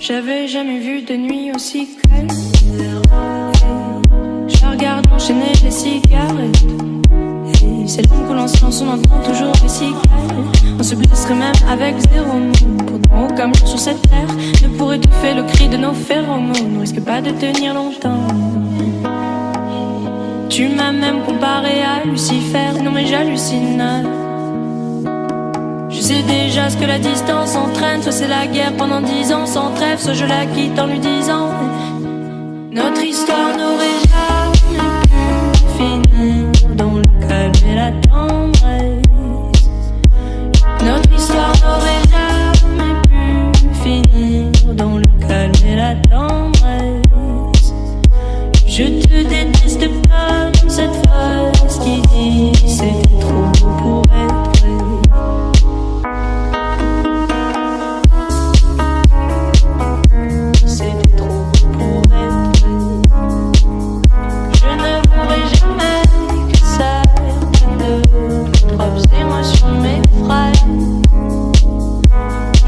J'avais jamais vu de nuit aussi calme. Je regarde enchaîner les cigarettes. Et c'est long que l'on se lance, on entend toujours les cigales. On se blesserait même avec zéro mot. Pourtant aucun mur sur cette terre ne pourrait étouffer le cri de nos phéromones. On risque pas de tenir longtemps. Tu m'as même comparé à Lucifer. Non mais j'hallucine. Je sais déjà ce que la distance entraîne. Soit c'est la guerre pendant 10 ans sans trêve, soit je la quitte en lui disant notre histoire n'aurait jamais pu finir dans le calme et la tendresse. Notre histoire n'aurait jamais pu finir dans le calme et la tendresse. Je te déteste comme cette phrase qui dit c'était trop beau pour être vrai. C'était trop beau pour être vrai. Je ne pourrai jamais que certaines de nos propres émotions m'effraient.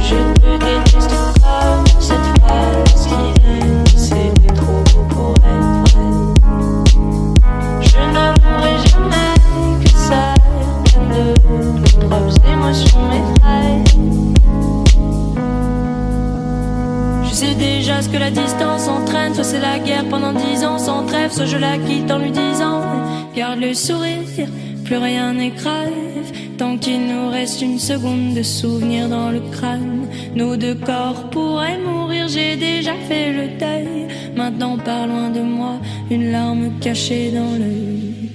Je te déteste comme cette phrase qui dit c'était trop beau pour être vrai. Je ne pourrai jamais que certaines de nos propres émotions m'effraient. Je sais déjà ce que la distance entraîne. Soit c'est la guerre pendant 10 ans sans trêve, soit je la quitte en lui disant garde le sourire, plus rien n'est grave. Tant qu'il nous reste une seconde de souvenir dans le crâne, nos deux corps pourraient mourir, j'ai déjà fait le deuil. Maintenant pars loin de moi, une larme cachée dans l'œil.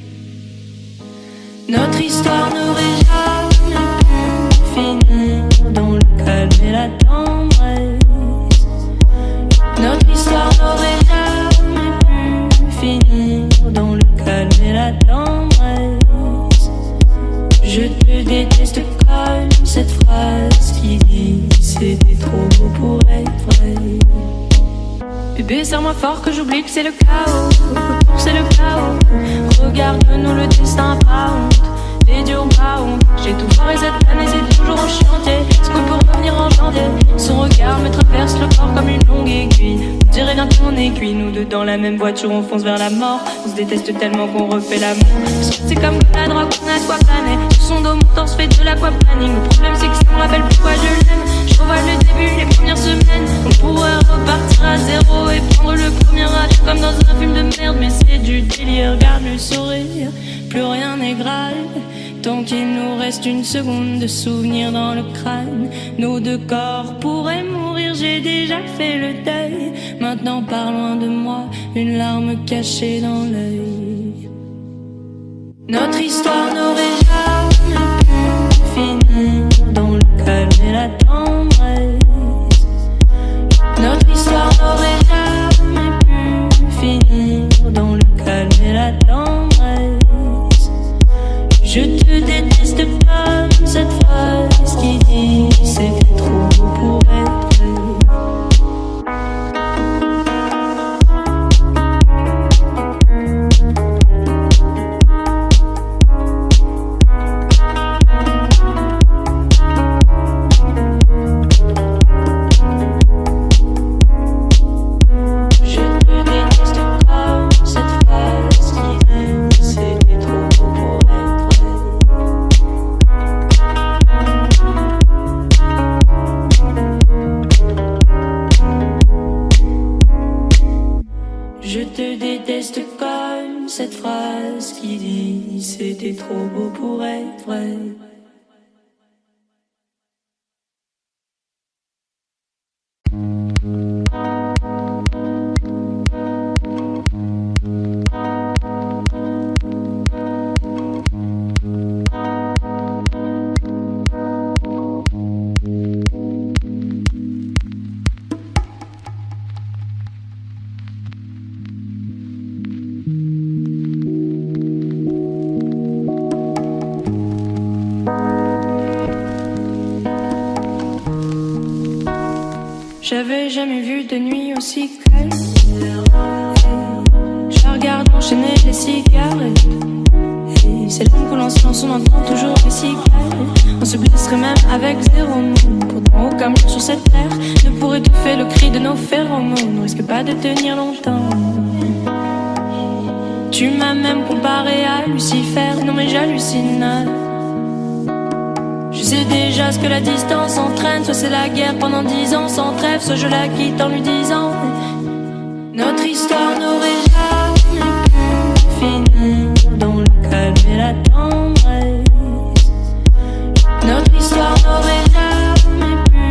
Notre histoire n'aurait jamais pu finir dans le calme et la tendresse. Notre histoire n'aurait jamais pu finir dans le calme et la tendresse. Je te déteste comme cette phrase qui dit c'était trop beau pour être vrai. Bébé, serre-moi fort que j'oublie que c'est le chaos. C'est le chaos. Regarde-nous, le destin pas honte. Les dieux ont pas honte. J'ai tout foiré cette année, c'est toujours en chantier. Est-ce qu'on peut revenir en janvier? Son regard me traverse le corps comme une longue aiguille. On dirait bien qu'on est cuit. Nous deux dans la même voiture, on fonce vers la mort. On se déteste tellement qu'on refait l'amour. Parce que c'est comme la drogue, on a quoi planer. Sur son dos, mon temps se fait de l'aquaplaning. Le problème c'est que ça me rappelle pourquoi je l'aime. Je revois le début, les premières semaines. On pourrait repartir à zéro et prendre le premier âge comme dans un film de merde. Mais c'est du délire, regarde le sourire. Plus rien n'est grave. Tant qu'il nous reste une seconde de souvenir dans le crâne, nos deux corps pourraient mourir, j'ai déjà fait le deuil. Maintenant pars loin de moi, une larme cachée dans l'œil. Notre histoire n'aurait jamais pu finir dans le calme et la tendresse. Notre histoire n'aurait jamais pu finir dans le calme et la tendresse. Je te déteste comme cette phrase qui dit c'était trop beau pour être vrai. Je te déteste comme cette phrase qui dit c'était trop beau pour être vrai. J'avais jamais vu de nuit aussi calme. Je regarde enchaîner les cigarettes. C'est l'homme qu'on en silence, on entend toujours les cigales. On se blesserait même avec 0 mot. Pourtant aucun mur sur cette terre ne pourrait étouffer le cri de nos phéromones. On risque pas de tenir longtemps. Tu m'as même comparé à Lucifer. Non mais j'hallucine. Je sais déjà ce que la distance entraîne. Soit c'est la guerre pendant 10 ans sans trêve, soit je la quitte en lui disant notre histoire n'aurait jamais pu finir dans le calme et la tendresse. Notre histoire n'aurait jamais pu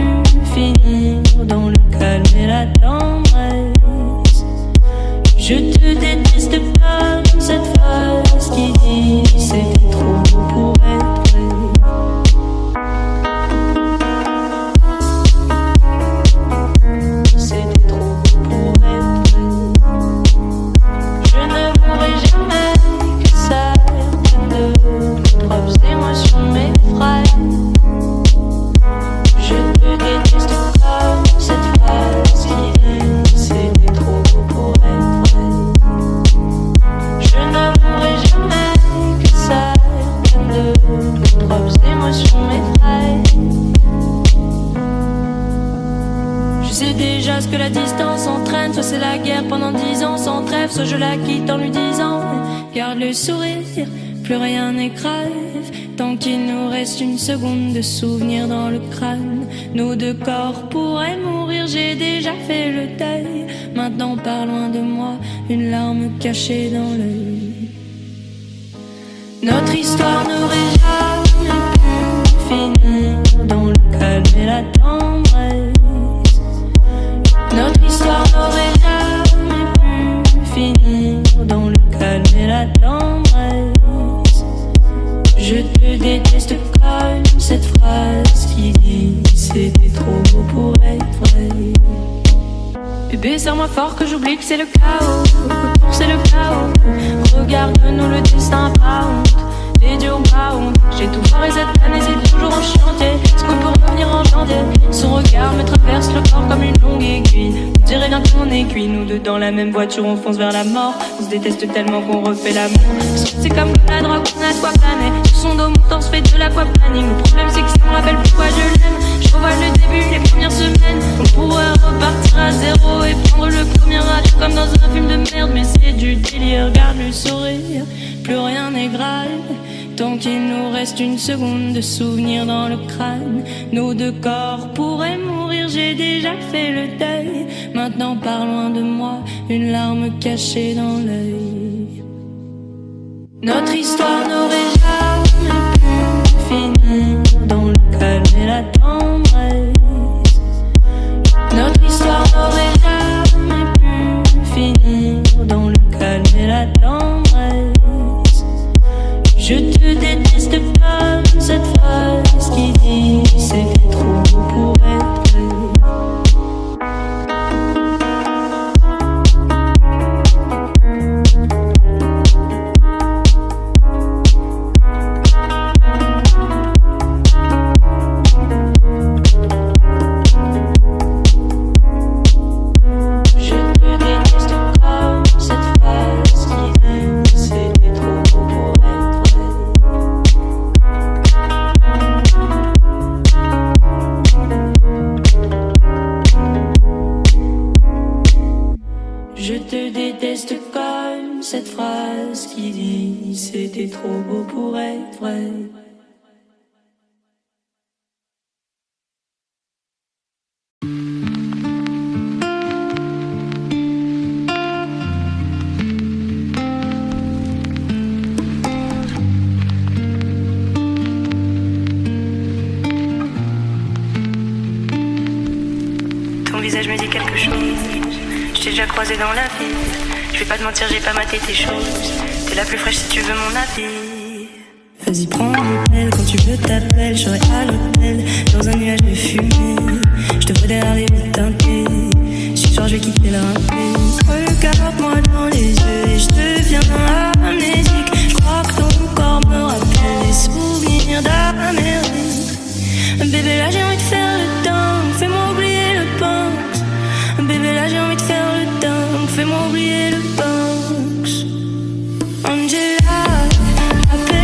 finir dans le calme et la tendresse. Je te déteste comme cette phrase qui dit c'était trop beau pour être vrai. C'était trop beau pour être vrai. Je ne voudrais jamais que certaines de mes propres émotions m'effraient. Je te déteste comme cette phrase qui dit c'était trop beau pour être vrai. Je ne voudrais jamais que certaines de mes propres émotions m'effraient. Je sais déjà ce que la distance entraîne. Soit c'est la guerre pendant 10 ans sans trêve, soit je la quitte en lui disant garde le sourire, plus rien n'est grave. Tant qu'il nous reste une seconde de souvenir dans le crâne, nos 2 corps pourraient mourir, j'ai déjà fait le deuil. Maintenant par loin de moi, une larme cachée dans l'œil. Notre histoire n'aurait jamais pu finir dans le calme et la tendresse. Notre histoire n'aurait jamais pu finir dans le calme et la tendresse. Je te déteste comme cette phrase qui dit c'était trop beau pour être vrai. Bébé, serre-moi fort que j'oublie que c'est le chaos. C'est le chaos. Regarde-nous, le destin pas honte. Les dieux ont pas honte. J'ai tout foiré cette année, c'est toujours en chantier. Est-ce qu'on peut revenir en janvier? Son regard me traverse le corps comme une longue aiguille. On dirait bien qu'on est cuit. Nous deux dans la même voiture, on fonce vers la mort. On se déteste tellement qu'on refait l'amour. C'est comme la drogue, on a de quoi planer. Sur son dos, mon torse fait de l'aquaplaning. Le problème c'est que ça me rappelle pourquoi je l'aime. Je revois le début, les premières semaines. On pourrait repartir à zéro et prendre le premier radio comme dans un film de merde. Mais c'est du délire, regarde le sourire. Plus rien n'est grave. Tant qu'il nous reste une seconde de souvenir dans le crâne, nos 2 corps pourraient mourir, j'ai déjà fait le deuil. Maintenant par loin de moi, une larme cachée dans l'œil. Notre histoire n'aurait jamais pu finir dans le calme et la tendresse. Notre histoire n'aurait jamais pu finir dans le calme et la tendresse. Je te déteste comme cette phrase qui dit c'était trop beau pour être vrai. Cette phrase qui dit c'était trop beau pour être vrai. Ton visage me dit quelque chose. Je t'ai déjà croisé dans la vie. Je vais pas te mentir, j'ai pas maté tes choses. T'es la plus fraîche si tu veux mon avis. Vas-y, prends l'appel, quand tu veux t'appelles. Je serai à l'hôtel, dans un nuage de fumée. Je te ferai derrière les vitres teintées. Ce soir, je vais quitter la rapée. Regarde-moi dans les yeux et je deviens amnésique. Je crois que ton corps me rappelle les souvenirs d'Amérique. Bébé, là j'ai envie de faire le temps. Fais-moi oublier le Banks. Bébé, là j'ai envie de faire le temps. Fais-moi oublier le Banks. Angela, appelle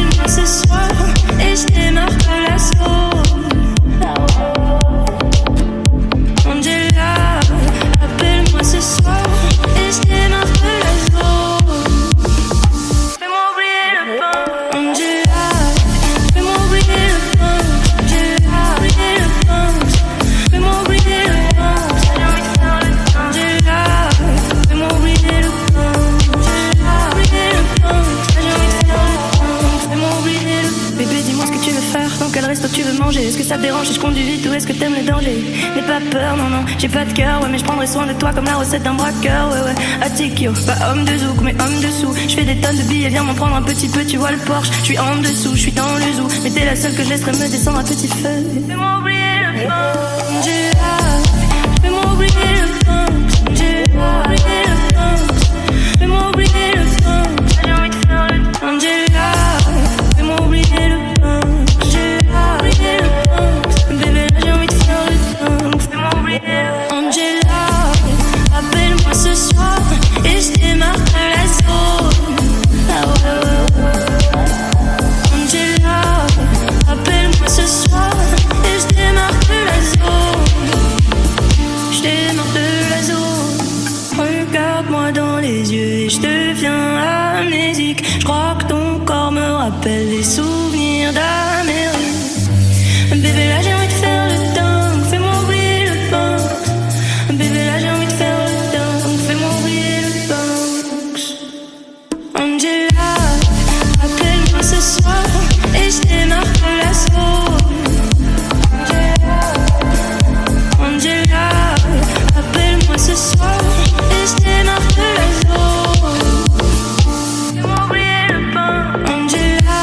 tout, est-ce que t'aimes le danger? N'aie pas peur, non, non, j'ai pas de cœur, ouais, mais je prendrai soin de toi comme la recette d'un braqueur, ouais, ouais. Atikyo, pas homme de zouk, mais homme de sous. Je fais des tonnes de billets, viens m'en prendre un petit peu, tu vois le Porsche. Je suis en dessous, je suis dans le zoo, mais t'es la seule que je laisserai me descendre à petit feu. Fais-moi oublier le pain, fais-moi oublier le pain, fais-moi oublier le pain, fais-moi oublier le pain, j'ai envie de faire le pain, Angela, fais-moi oublier le pain, Angela, oublier le pain, bébé là j'ai envie de faire le pain, fais-moi oublier le pain, Angela, appelle-moi ce soir et je démarre de la zone, ah ouais, Angela, appelle-moi ce soir et je démarre de la zone, je démarre de la zone, regarde-moi dans les yeux et je deviens amnésique, je crois que ton corps me rappelle les souvenirs d'Amérique, bébé là j'ai envie de faire le dingue, fais-moi oublier le pain, bébé là j'ai envie de faire le dingue, fais-moi oublier le pain, Angela, appelle-moi ce soir et je démarre de la zone, Angela, appelle-moi ce soir et je démarre de la zone, fais-moi oublier le pain, Angela,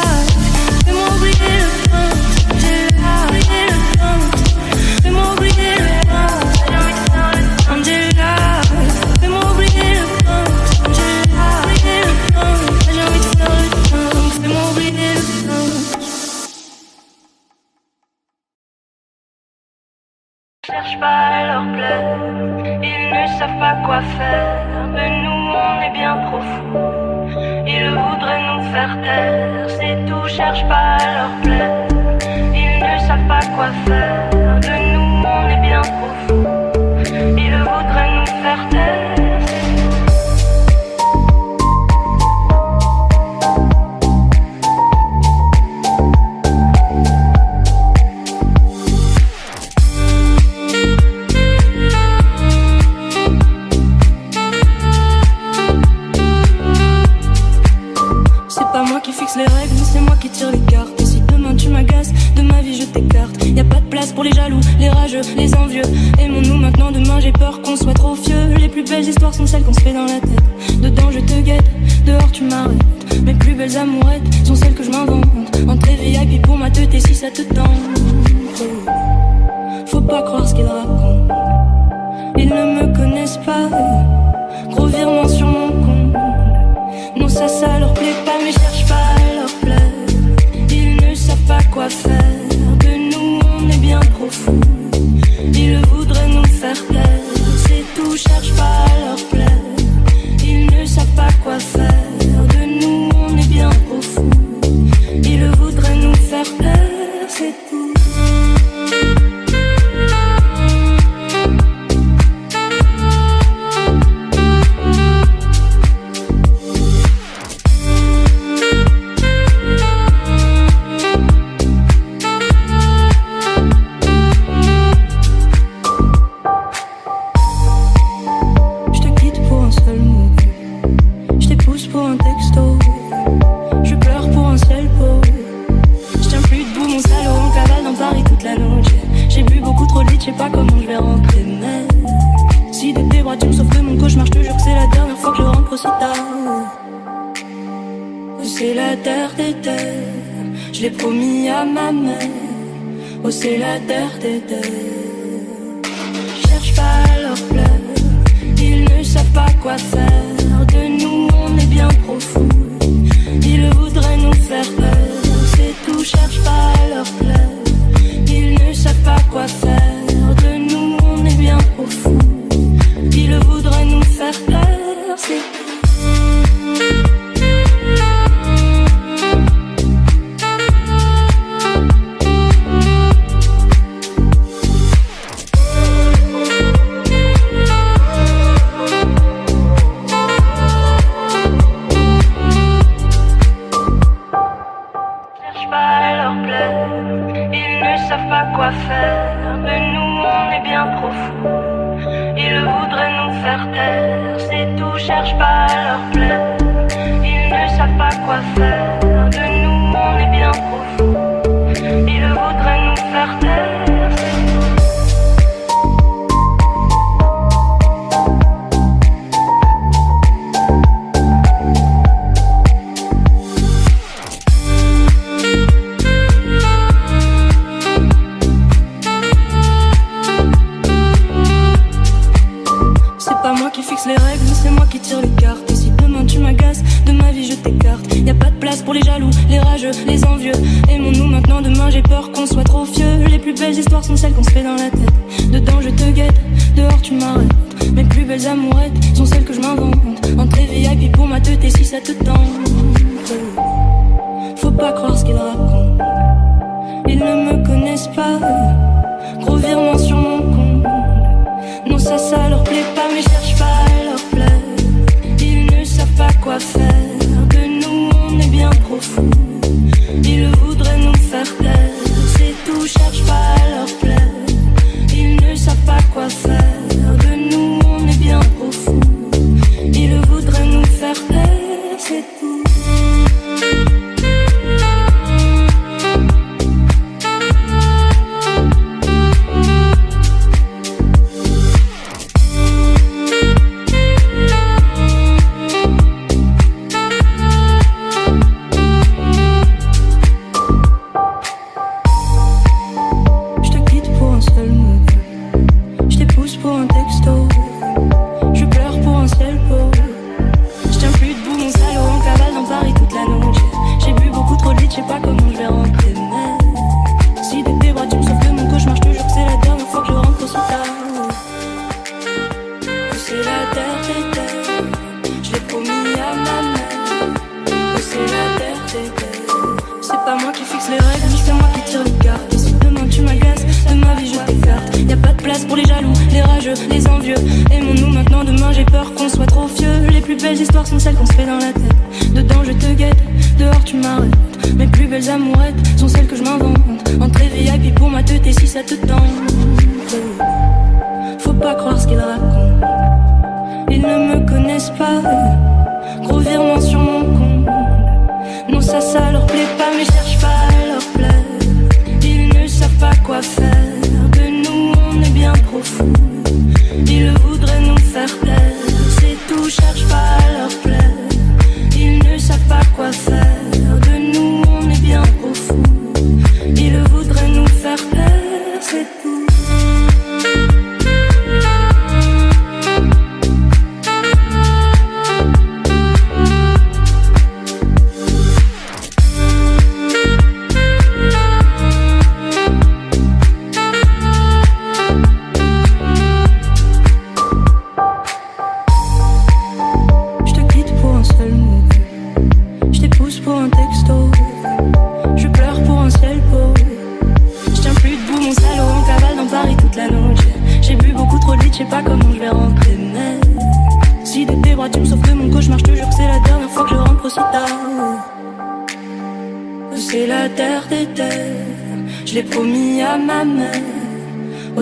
fais-moi oublier le pain, Angela, oublier le pain, fais-moi oublier le pain, j'ai envie de faire le pain, Angela, fais-moi oublier le pain, Angela, oublier le pain, j'ai envie de faire le pain, fais-moi oublier le pain. Cherche pas à leur plaire, ils ne savent pas quoi faire de nous, on est bien trop fous, ils voudraient nous faire taire, c'est tout, cherche pas à leur plaire, ils ne savent pas quoi faire de nous, on est bien trop fous, ils voudraient nous faire taire, c'est tout. Qui fixe les règles, c'est moi qui tire les cartes. Et si demain tu m'agaces, de ma vie je t'écarte. Y a pas de place pour les jaloux, les rageux, les envieux. Aimons-nous maintenant, demain j'ai peur qu'on soit trop vieux. Les plus belles histoires sont celles qu'on se fait dans la tête. Dedans je te guette, dehors tu m'arrêtes. Mes plus belles amourettes sont celles que je m'invente. Entrée VIP pour ma teute et si ça te tente. Faut pas croire ce qu'ils racontent, ils ne me connaissent pas. Gros virement sur mon compte. Non ça leur plaît pas, mais cherche pas à leur plaire. Ils ne savent pas quoi faire de nous, on est bien trop fous. Ils voudraient nous faire taire, c'est tout, cherche pas à leur plaire. Ils ne savent pas quoi faire de nous, on est bien trop fous. Ils voudraient nous faire taire, c'est tout. C'est la terre des terres, je l'ai promis à ma mère. Oh c'est la terre des terres. Cherche pas à leur plaire, ils ne savent pas quoi faire de nous, on est bien trop fous. Ils voudraient nous faire peur, c'est tout, cherche pas à leur plaire. Ils ne savent pas quoi faire de nous, on est bien trop fous. Ils voudraient nous faire peur, c'est tout. Cherche pas à leur plaire, ils ne savent pas quoi faire de nous, on est bien trop fous. Ils voudraient nous faire taire, c'est tout. qui fixe les règles, c'est moi qui tire les cartes. Et si demain tu m'agaces, de ma vie je t'écarte. Y a pas de place pour les jaloux, les rageux, les envieux. Aimons-nous maintenant, demain j'ai peur qu'on soit trop vieux. Les plus belles histoires sont celles qu'on se fait dans la tête. Dedans je te guette, dehors tu m'arrêtes. Mes plus belles amourettes sont celles que je m'invente. Entrée VIP pour ma teute et si ça te tente. Faut pas croire ce qu'ils racontent, ils ne me connaissent pas. Gros virement sur mon compte. Non ça leur plaît pas, mais cherche pas à leur plaire. Ils ne savent pas quoi faire. De nous on est bien trop fous. Ils voudraient nous faire taire. C'est tout, cherche pas à leur plaire. Ils ne savent pas quoi faire. De nous on est bien trop fous. Ils voudraient nous faire taire. C'est tout.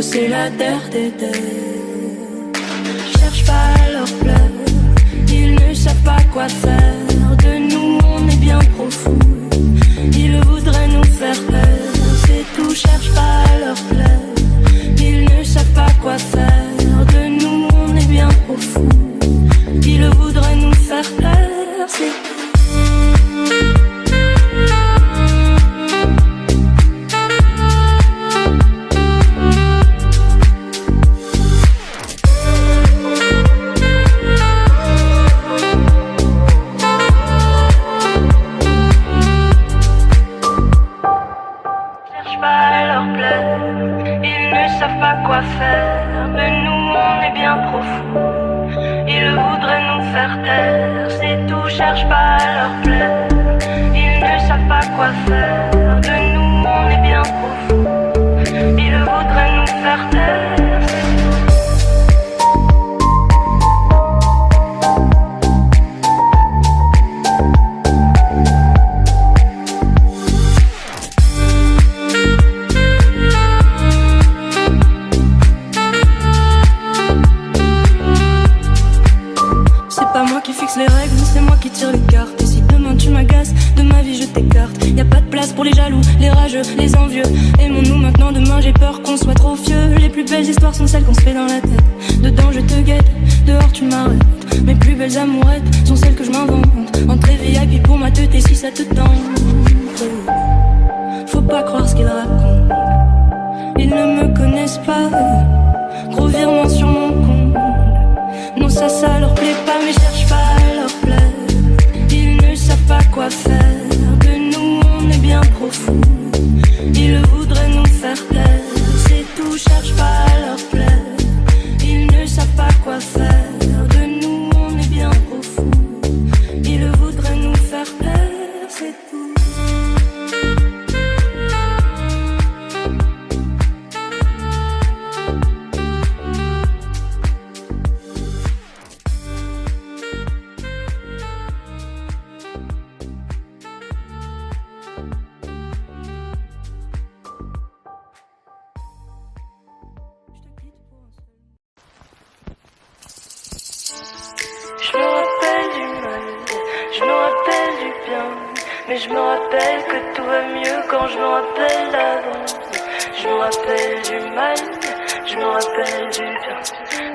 C'est la terre des terres. Cherche pas à leur plaire. Ils ne savent pas quoi faire. De nous on est bien trop fous. Ils voudraient nous faire peur. C'est tout, cherche pas à leur plaire. Ils ne savent pas quoi faire. De nous on est bien trop fous. Ils voudraient nous faire peur. C'est tout. ne cherchent pas à leur plaire. Ils ne savent pas quoi faire. De nous on est bien trop fous. Ils voudraient nous faire taire. C'est tout, cherchent pas à leur plaire. Ils ne savent pas quoi faire. De nous on est bien trop fous. Ils voudraient nous faire taire. C'est tout. Je me rappelle du mal, je me rappelle du bien, mais je me rappelle que tout va mieux quand je me rappelle d'avant. Je me rappelle du mal, je me rappelle du bien,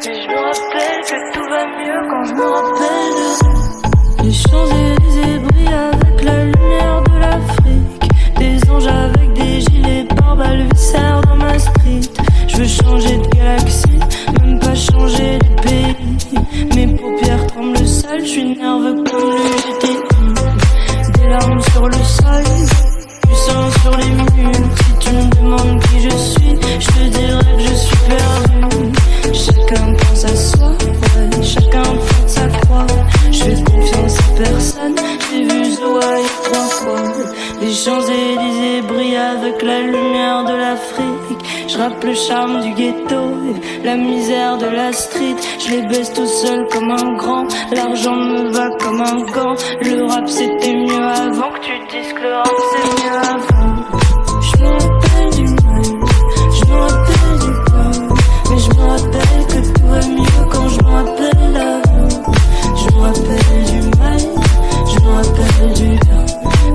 mais je me rappelle que tout va mieux quand je me rappelle de les Champs-Élysées brillent avec la lumière de l'Afrique. Des anges avec des gilets pare-balles viscèrent dans ma street. Je veux changer de galaxie, même pas changer de pays. Mes paupières tremblent seules, je suis nerveux comme le GTI. Des larmes sur le sol, du sang sur les murs. Si tu me demandes qui je suis, je te dirai que je suis perdu. Chacun pense à soi, ouais, chacun porte sa croix. Je fais confiance à personne, j'ai vu Zoa 3 fois. Les Champs-Élysées brillent avec la lumière de l'Afrique. Je rappe le charme du ghetto, la misère de la street. Je les baisse tout seul comme un grand. L'argent me va comme un gant. Le rap c'était mieux avant que tu dises que le rap c'est mieux avant. Je me rappelle du mal, je me rappelle du bien, mais je me rappelle que tout va mieux quand je me rappelle avant. Je me rappelle du mal, je me rappelle du bien,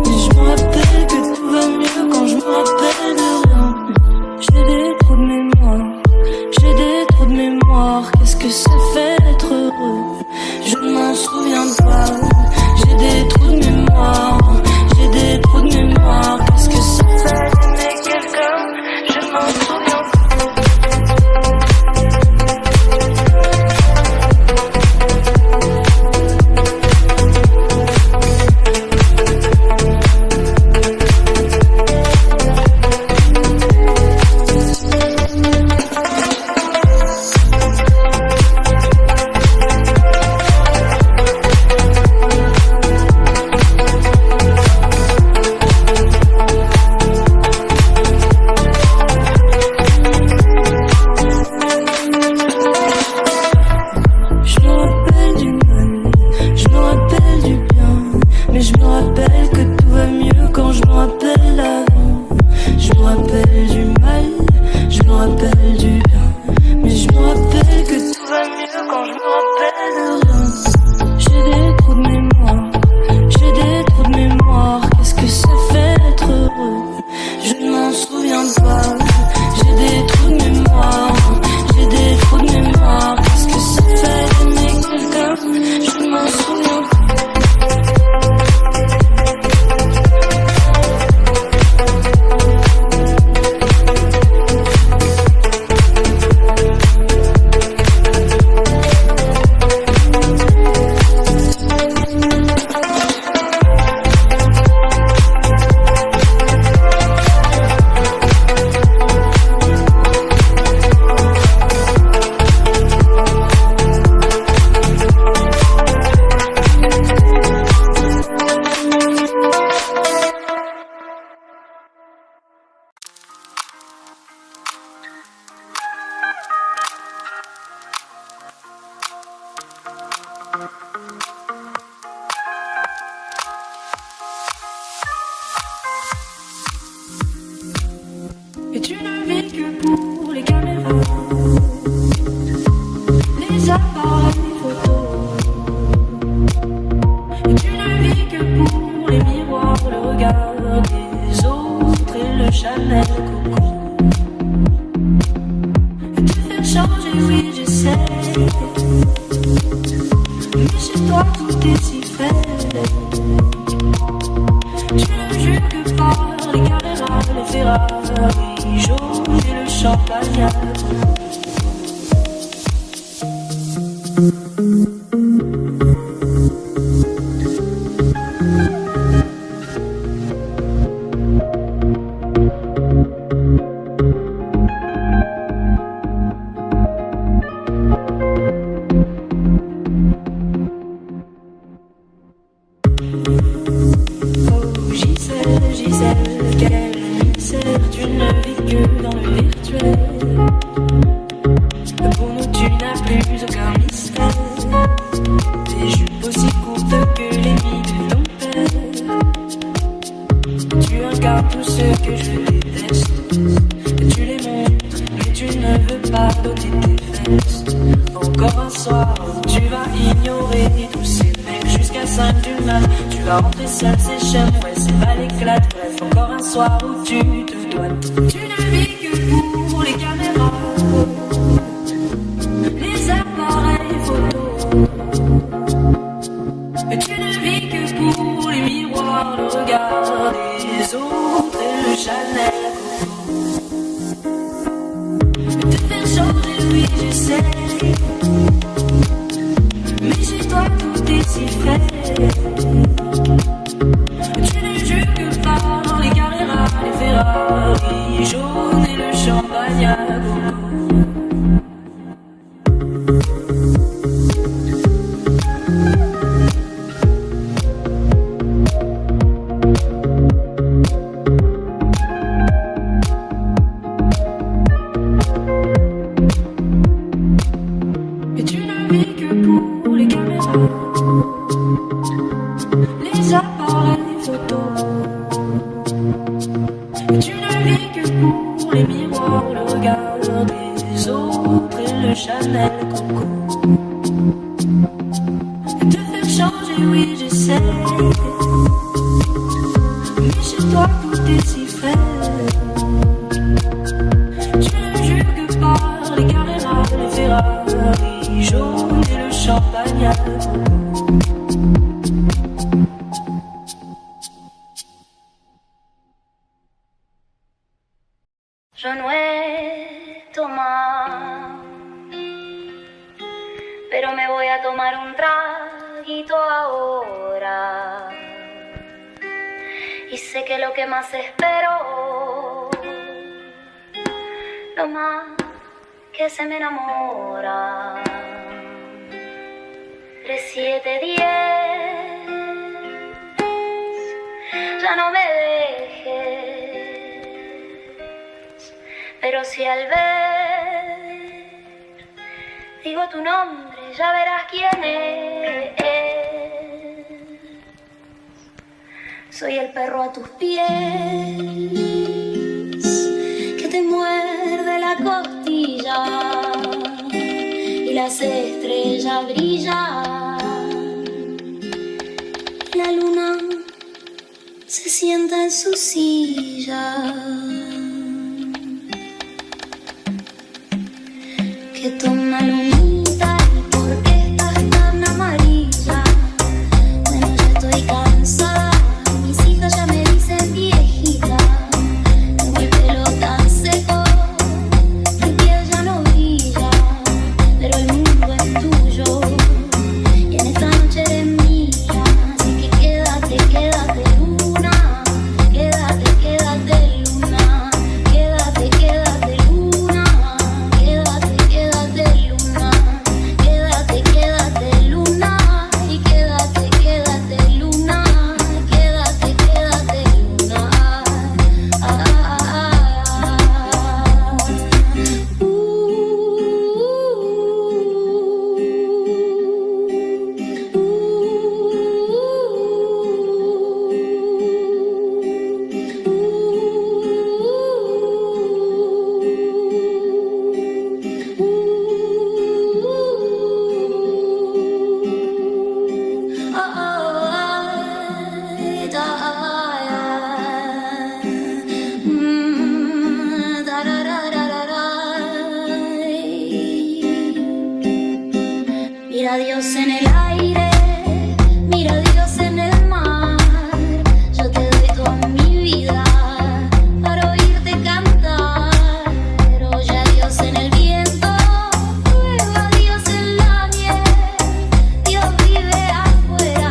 mais je me rappelle que tout va mieux quand je me rappelle de rien. J'ai des trous de mémoire, j'ai des trous de mémoire. Qu'est-ce que ça fait d'être heureux? Je ne m'en souviens pas. J'ai des trous de mémoire, j'ai des trous de mémoire. Qu'est-ce que ça fait d'aimer quelqu'un? Je ne m'en souviens pas. Et tu ne vis que pour les caméras, les appareils photo. Et tu ne vis que pour les miroirs, le regard des autres et le Chanel Coco. Et tu fais changer, oui j'essaie, mais chez toi tout est si fait. Tu ne jures que par les caméras, les Ferrari jaunes et le champagne. Des jupes aussi courtes que les filles de ton père. Tu incarnes tout ce que je déteste. Tu les montres, mais tu ne veux pas doter tes fesses. Encore un soir où tu vas ignorer tous ces mecs jusqu'à 5 du mat. Tu vas rentrer seul, c'est chez moi, c'est pas l'éclate. Bref, encore un soir où tu te dois. Tu ne vis que pour les caméras, les appareils photo. Mais tu ne vis que pour les miroirs, le regard des autres et le Chanel Coco. Te faire changer, oui, j'essaie. Mais chez toi tout est si fait. Tu ne juges que par les Carrera, les Ferrari jaunes et le champagne à gogo. Et tu ne vis que pour les caméras, les appareils photo. Et tu ne vis que pour les miroirs, le regard des autres et le Chanel Coco. Et te faire changer, oui, j'essaie. Mais chez toi tout est si fait. Tu ne jures que par les Carrera, les Ferrari jaunes et le champagne à gogo. Yo no he tomado, pero me voy a tomar un traguito ahora. Y sé que lo que más espero, lo más que se me enamora. 3, 7, 10, ya no me dejes. Pero si al ver digo tu nombre, ya verás quién es. Soy el perro a tus pies, que te muerde la costilla y las estrellas brillan. La luna se sienta en su silla. Que toma lunita y por qué estás tan amarilla. Bueno, ya estoy cansada, mis hijas ya me dicen viejita. Tengo el pelo tan seco, mi piel ya no brilla, pero el mundo es tuyo y en esta noche eres mía. Así que quédate, quédate luna, quédate, quédate luna, quédate, quédate luna, quédate, quédate luna, quédate, quédate luna y quédate, quédate luna, quédate, quédate luna. Mira a Dios en el aire, mira a Dios en el mar. Yo te doy toda mi vida para oírte cantar. Oye a Dios en el viento, prueba a Dios en la miel. Dios vive afuera,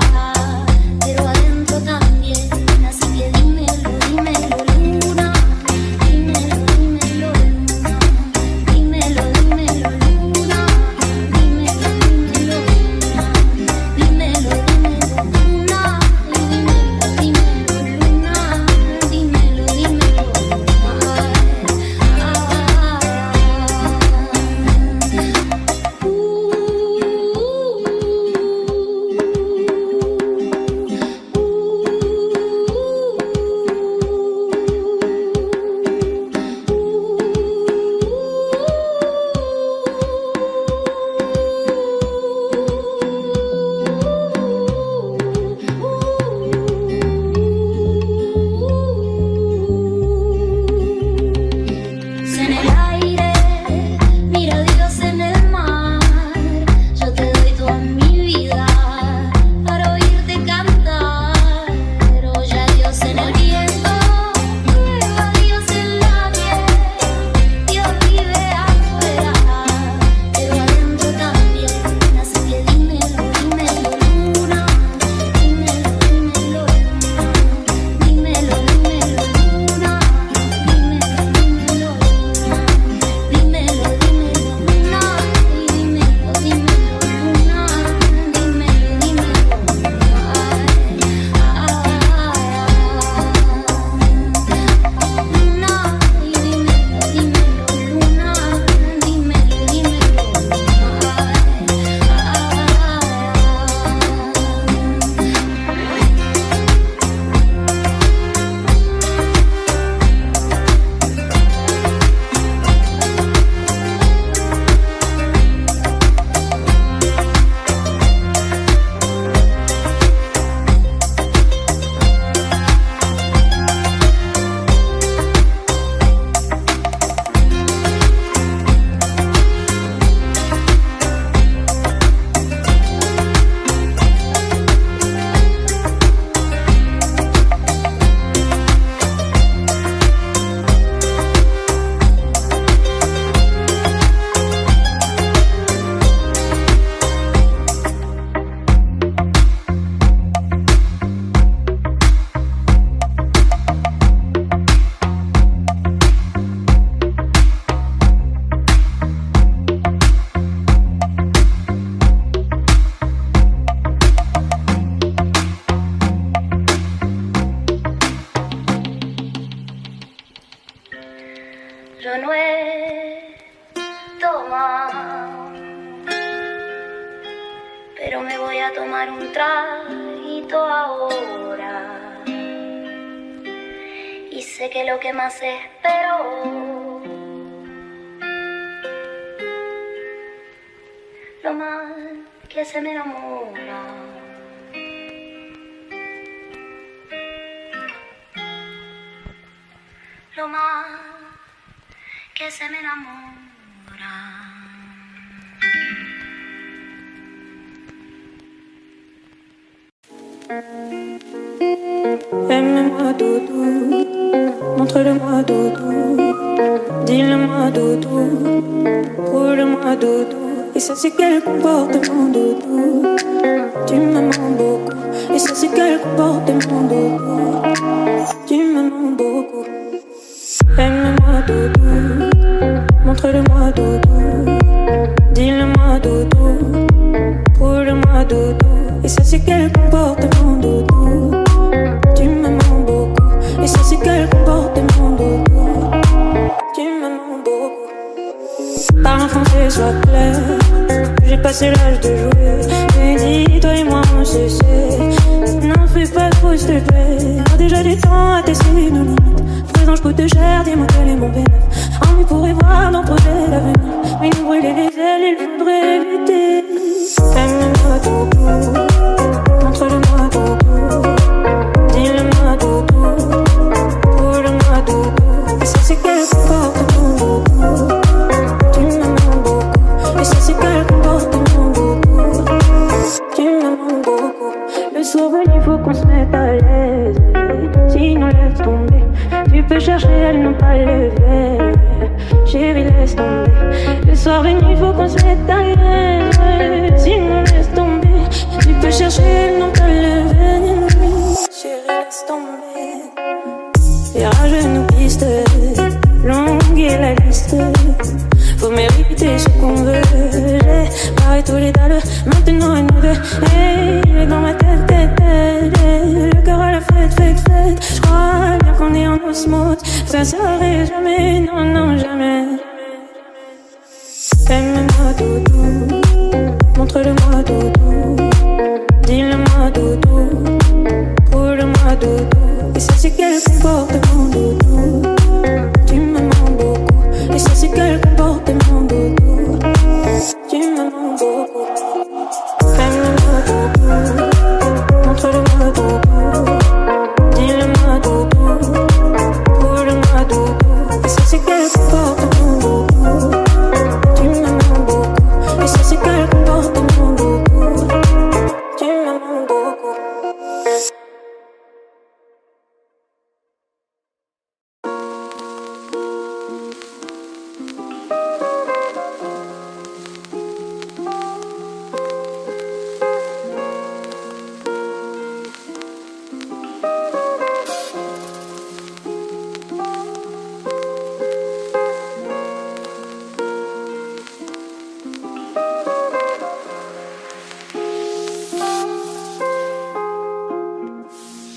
pero adentro también. Así que dímelo, dímelo luna, dímelo, dímelo luna, dímelo, dímelo luna, dímelo, dímelo luna, dímelo, dímelo luna. pero me voy a tomar un traguito ahora. Y sé que lo que más espero, lo más que se me enamora. Lo más que se me enamora. Aime-moi doudou, montre-le-moi doudou, dis-le-moi doudou, roule-moi doudou. Et ça c'est quel comportement doudou, tu me mens beaucoup. Et ça c'est quel comportement doudou, tu me mens beaucoup. Aime-moi doudou, montre-le-moi doudou, dis-le-moi doudou, roule-moi doudou. Et ça c'est quel comportement doudou, tu me mens beaucoup. Et ça c'est quel comportement doudou, tu me mens beaucoup. Parle en français, sois clair, j'ai passé l'âge de jouer. Mais dis, toi et moi on se sait, n'en fais pas trop s'il te plaît. Déjà du temps à tester nos limites. Présent je coûte cher, dis-moi quel est mon bénéfice. Envie pourrait voir dans projet l'avenir, mais nous brûler les ailes, il faudrait éviter. Aime-moi doudou, montre-le-moi doudou, dis-le-moi doudou, roule-moi doudou. Et ça c'est quel comportement doudou, tu me mens beaucoup. Et ça c'est quel comportement doudou, tu me mens beaucoup. Le soir venu faut qu'on se mette à l'aise, sinon laisse tomber. Tu peux chercher, elles n'ont pas levé. Chérie laisse tomber. Le soir venu faut qu'on se mette à l'aise, sinon laisse tomber. Tu peux chercher, elles n'ont pas levé. Chérie laisse tomber. Les rageux nous pistent, longue est la liste. Faut mériter ce qu'on veut. J'ai barré tous les dalles, maintenant à nous deux. Hey, il est dans ma tête, tête, tête. Le cœur à la fête, fête, fête. J'crois bien qu'on est en osmose. Ça s'arrête jamais, non, non, jamais. Aime-moi doudou, montre-le-moi doudou, dis-le-moi doudou, roule-moi doudou. Et ça c'est quel comportement doudou, tu me mens beaucoup. Et ça c'est quel comportement doudou, tu me mens beaucoup. Aime-moi doudou, montre-le-moi doudou, dis-le-moi doudou, roule-moi doudou. Et ça c'est quel comportement doudou, tu me mens beaucoup. Et ça c'est quel comportement doudou, tu me mens beaucoup.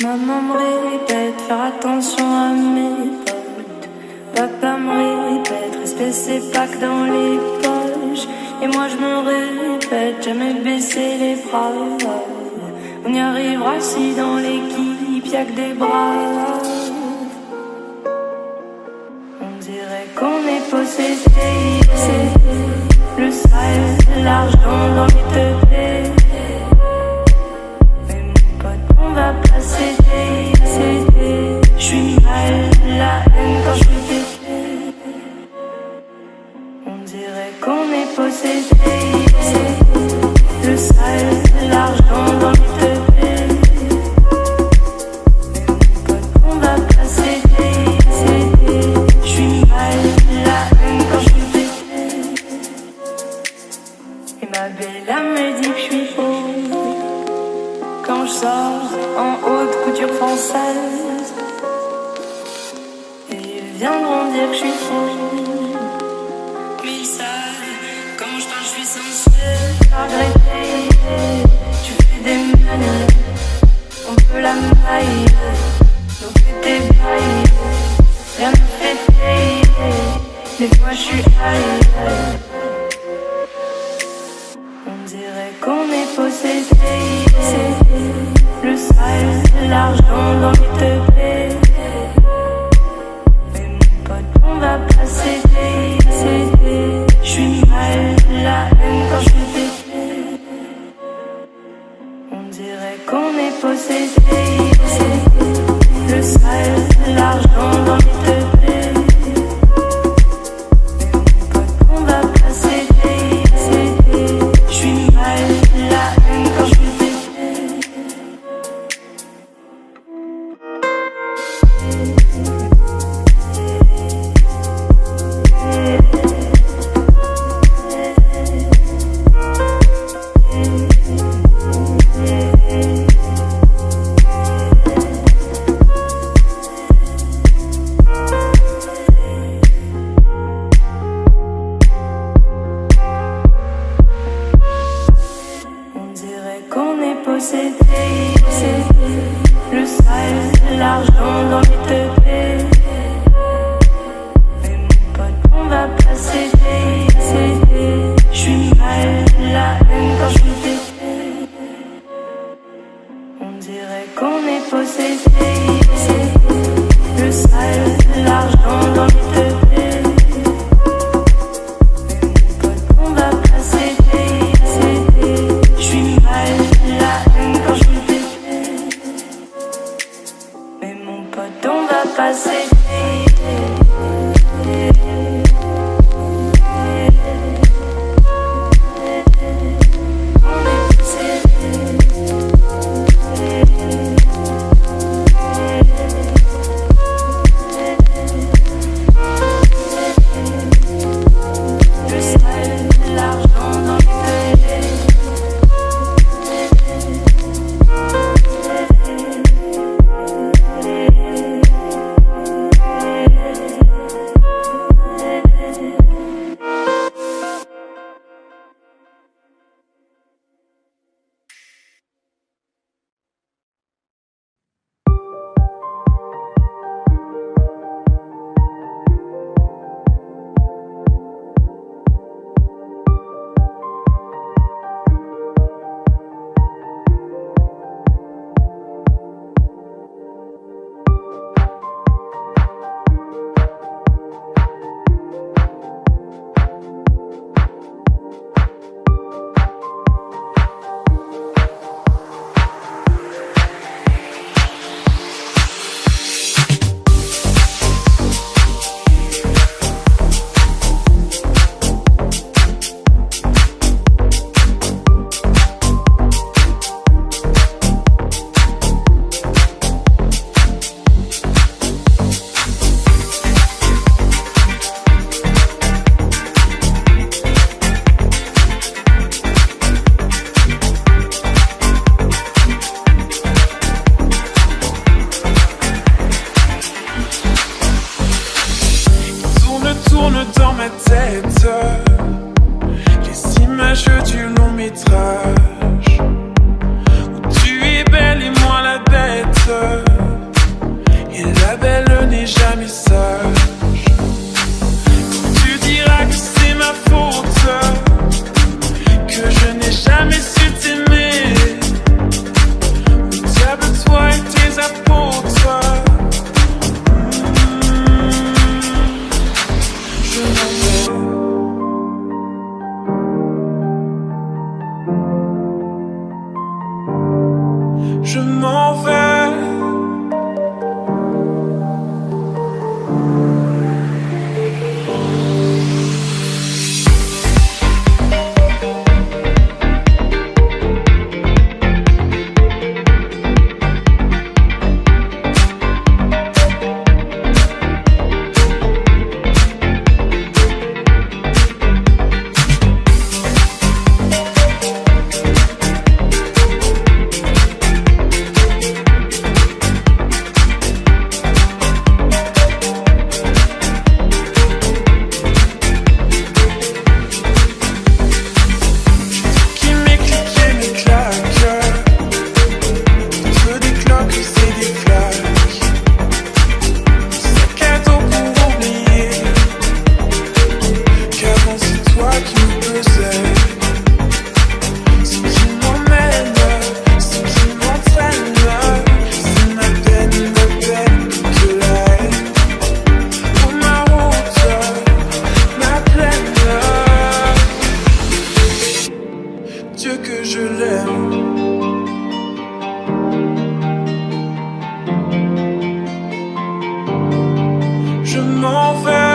Maman me répète, faire attention à mes potes. Papa me répète, respect c'est pas que dans les poches. Et moi je me répète, jamais baisser les bras. On y arrivera si dans l'équipe y'a que des bras. On dirait qu'on est possédé, c'est le sale, l'argent dans les teubés. On va pas céder, céder. J'suis mal, la haine quand j'suis pété. On dirait qu'on est possédé, c'est le sale, l'argent dans les teubés. On va pas céder, céder. J'suis mal, la haine quand j'suis pété. Et ma belle âme me dit que j'suis beau quand je sors en haute couture française. Et ils viendront dire que je suis fou. Mais ils savent, quand je parle, je suis sensuelle. Regretter, tu fais des manières, on peut la maille, donc fais tes bails. Rien ne fait des fois je suis high. On dirait dirait qu'on est possédé. Le sale, l'argent dans les teubés. Mais mon pote, on va pas céder. J'suis mal, la haine quand je t'ai. On dirait qu'on est possédé. Le sale, l'argent dans les teubés. Mais mon pote, on va pas céder. J'suis mal, la haine quand je t'ai. Le sale, l'argent dans les teubés. Mais mon pote, on va pas céder. J'suis mal, la haine quand je t'ai. On dirait qu'on est possédé. Le sale, l'argent dans les teubés. Mais mon pote, on va pas céder. J'suis mal, la haine quand je t'ai. Mais mon pote, on va pas céder. Je m'en vais. l'aime. Je m'en vais.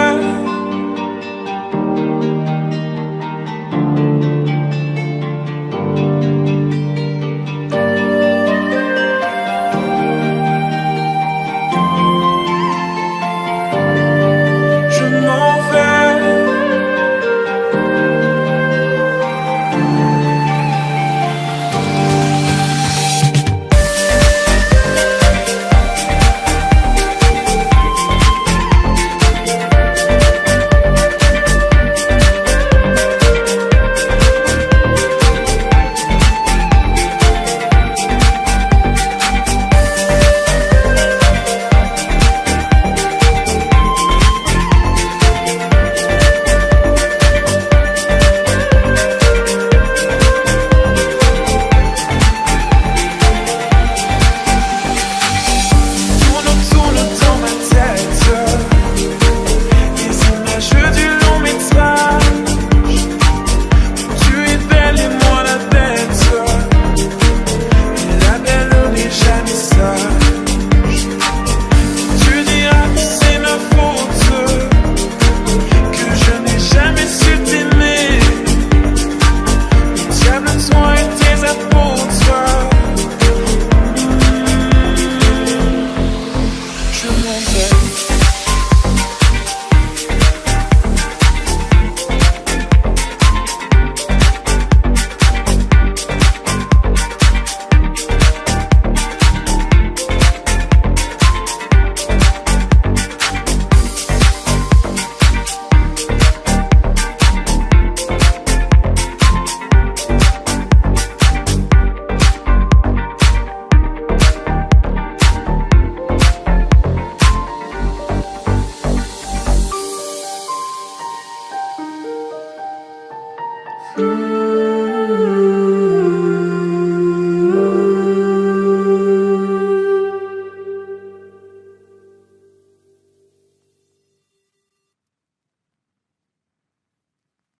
Je m'en vais. Mm-hmm.